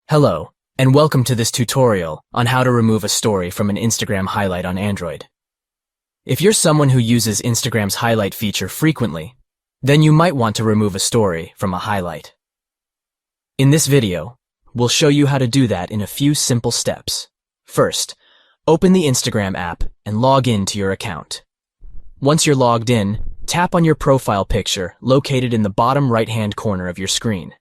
Hello, and welcome to this tutorial on how to remove a story from an Instagram highlight on Android. If you're someone who uses Instagram's highlight feature frequently, then you might want to remove a story from a highlight. In this video, we'll show you how to do that in a few simple steps. First, open the Instagram app and log in to your account. Once you're logged in, tap on your profile picture located in the bottom right-hand corner of your screen.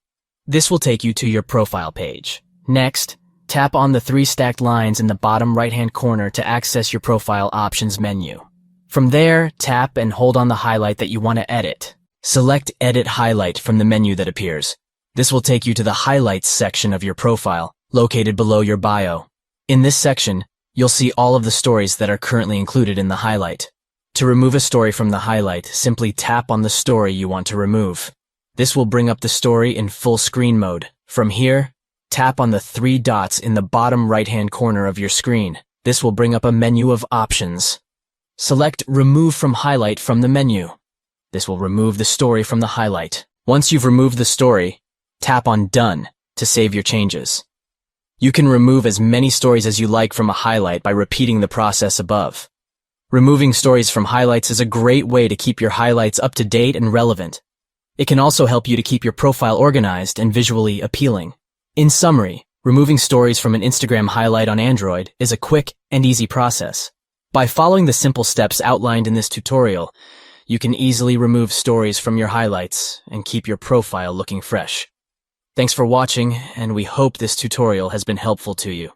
This will take you to your profile page. Next, tap on the three stacked lines in the bottom right-hand corner to access your profile options menu. From there, tap and hold on the highlight that you want to edit. Select Edit Highlight from the menu that appears. This will take you to the Highlights section of your profile, located below your bio. In this section, you'll see all of the stories that are currently included in the highlight. To remove a story from the highlight, simply tap on the story you want to remove. This will bring up the story in full screen mode. From here, tap on the three dots in the bottom right-hand corner of your screen. This will bring up a menu of options. Select Remove from Highlight from the menu. This will remove the story from the highlight. Once you've removed the story, tap on Done to save your changes. You can remove as many stories as you like from a highlight by repeating the process above. Removing stories from highlights is a great way to keep your highlights up to date and relevant. It can also help you to keep your profile organized and visually appealing. In summary, removing stories from an Instagram highlight on Android is a quick and easy process. By following the simple steps outlined in this tutorial, you can easily remove stories from your highlights and keep your profile looking fresh. Thanks for watching, and we hope this tutorial has been helpful to you.